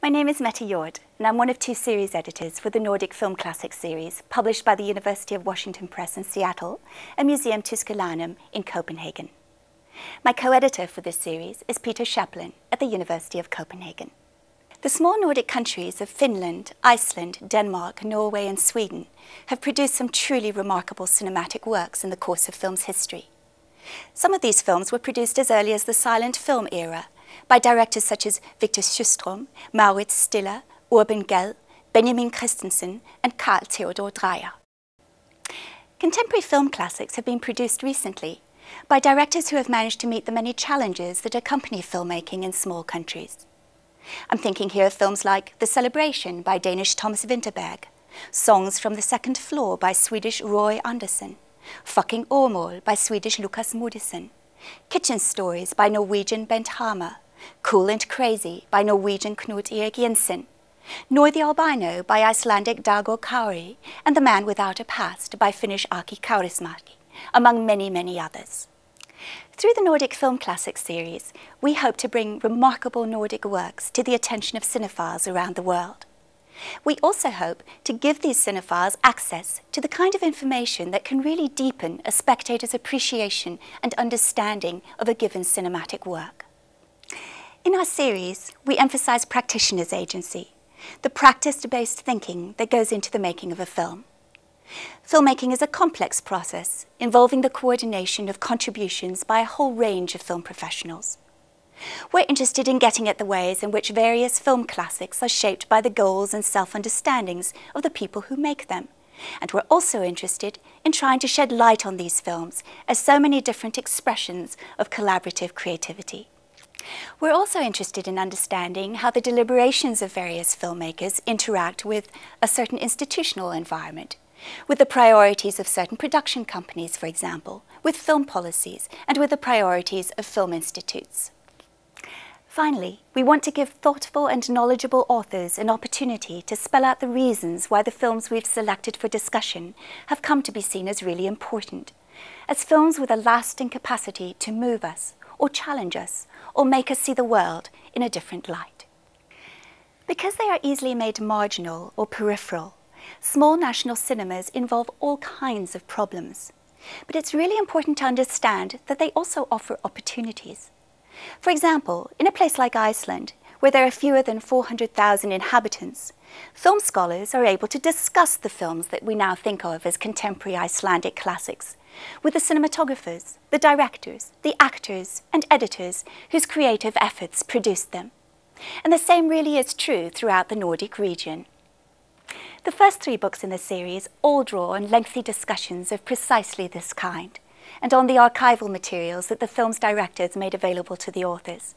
My name is Mette Hjort, and I'm one of two series editors for the Nordic Film Classics series, published by the University of Washington Press in Seattle and Museum Tysklandet in Copenhagen. My co-editor for this series is Peter Chaplin at the University of Copenhagen. The small Nordic countries of Finland, Iceland, Denmark, Norway and Sweden have produced some truly remarkable cinematic works in the course of film's history. Some of these films were produced as early as the silent film era by directors such as Victor Sjöström, Maurits Stiller, Urban Gell, Benjamin Christensen and Carl Theodor Dreyer. Contemporary film classics have been produced recently by directors who have managed to meet the many challenges that accompany filmmaking in small countries. I'm thinking here of films like The Celebration by Danish Thomas Vinterberg, Songs from the Second Floor by Swedish Roy Andersson, Fucking Åmål by Swedish Lukas Moodysson, Kitchen Stories by Norwegian Bent Hamer, Cool and Crazy by Norwegian Knut Erik Jensen, Nor the Albino by Icelandic Dago Kauri, and The Man Without a Past by Finnish Aki Kaurismäki, among many, many others. Through the Nordic Film Classics series, we hope to bring remarkable Nordic works to the attention of cinephiles around the world. We also hope to give these cinephiles access to the kind of information that can really deepen a spectator's appreciation and understanding of a given cinematic work. In our series, we emphasize practitioner's agency, the practice-based thinking that goes into the making of a film. Filmmaking is a complex process involving the coordination of contributions by a whole range of film professionals. We're interested in getting at the ways in which various film classics are shaped by the goals and self-understandings of the people who make them. And we're also interested in trying to shed light on these films as so many different expressions of collaborative creativity. We're also interested in understanding how the deliberations of various filmmakers interact with a certain institutional environment, with the priorities of certain production companies, for example, with film policies, and with the priorities of film institutes. Finally, we want to give thoughtful and knowledgeable authors an opportunity to spell out the reasons why the films we've selected for discussion have come to be seen as really important, as films with a lasting capacity to move us, or challenge us, or make us see the world in a different light. Because they are easily made marginal or peripheral, small national cinemas involve all kinds of problems. But it's really important to understand that they also offer opportunities. For example, in a place like Iceland, where there are fewer than 400,000 inhabitants, film scholars are able to discuss the films that we now think of as contemporary Icelandic classics with the cinematographers, the directors, the actors and editors whose creative efforts produced them. And the same really is true throughout the Nordic region. The first three books in the series all draw on lengthy discussions of precisely this kind, and on the archival materials that the film's directors made available to the authors.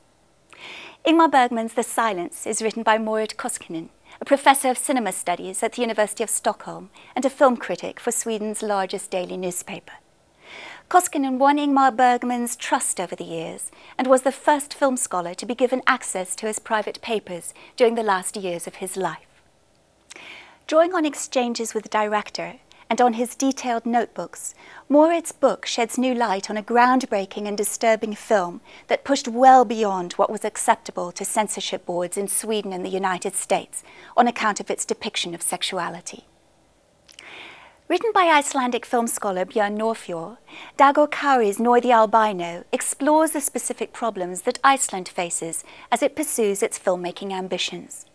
Ingmar Bergman's The Silence is written by Marit Koskinen, a professor of cinema studies at the University of Stockholm and a film critic for Sweden's largest daily newspaper. Koskinen won Ingmar Bergman's trust over the years and was the first film scholar to be given access to his private papers during the last years of his life. Drawing on exchanges with the director and on his detailed notebooks, Morit's book sheds new light on a groundbreaking and disturbing film that pushed well beyond what was acceptable to censorship boards in Sweden and the United States on account of its depiction of sexuality. Written by Icelandic film scholar Björn Norfjord, Dago Kauri's Nor the Albino explores the specific problems that Iceland faces as it pursues its filmmaking ambitions.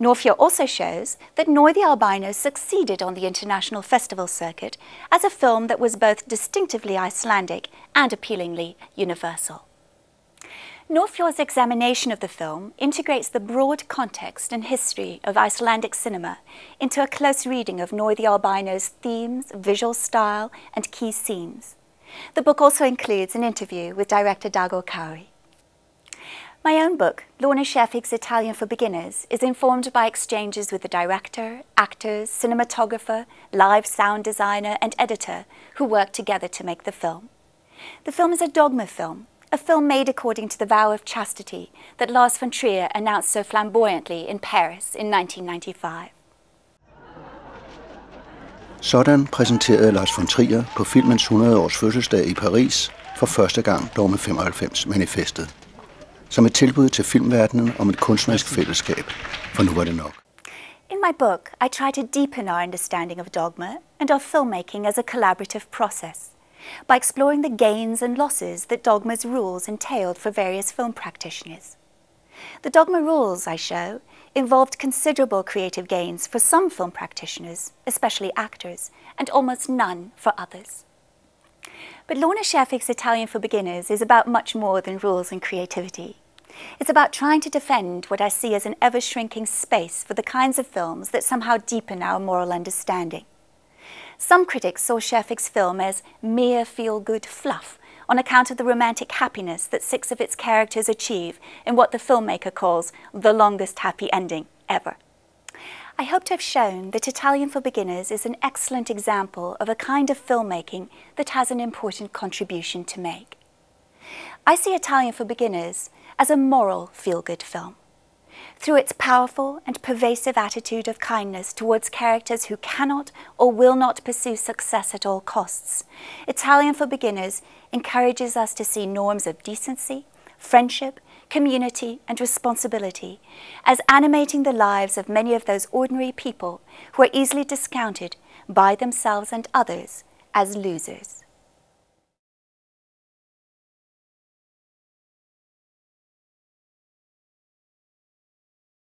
Norfjord also shows that Nor the Albino succeeded on the international festival circuit as a film that was both distinctively Icelandic and appealingly universal. Norfjord's examination of the film integrates the broad context and history of Icelandic cinema into a close reading of Nor the Albino's themes, visual style, and key scenes. The book also includes an interview with director Dago Kauri. My own book, Lorna Scherfig's Italian for Beginners, is informed by exchanges with the director, actors, cinematographer, live sound designer, and editor who worked together to make the film. The film is a dogma film, a film made according to the vow of chastity that Lars von Trier announced so flamboyantly in Paris in 1995. Sådan præsenterede Lars von Trier på filmens 100-års fødselsdag i Paris for første gang Dogme 95 manifestet. som et tilbud til filmverdenen om et kunstnerisk fællesskab. For nu var det nok. In my book, I try to deepen our understanding of dogma and of filmmaking as a collaborative process by exploring the gains and losses that dogma's rules entailed for various film practitioners. The dogma rules, I show, involved considerable creative gains for some film practitioners, especially actors, and almost none for others. But Lorna Scherfig's Italian for Beginners is about much more than rules and creativity. It's about trying to defend what I see as an ever-shrinking space for the kinds of films that somehow deepen our moral understanding. Some critics saw Scherfig's film as mere feel-good fluff on account of the romantic happiness that 6 of its characters achieve in what the filmmaker calls the longest happy ending ever. I hope to have shown that Italian for Beginners is an excellent example of a kind of filmmaking that has an important contribution to make. I see Italian for Beginners as a moral feel-good film. Through its powerful and pervasive attitude of kindness towards characters who cannot or will not pursue success at all costs, Italian for Beginners encourages us to see norms of decency, friendship, community and responsibility as animating the lives of many of those ordinary people who are easily discounted by themselves and others as losers.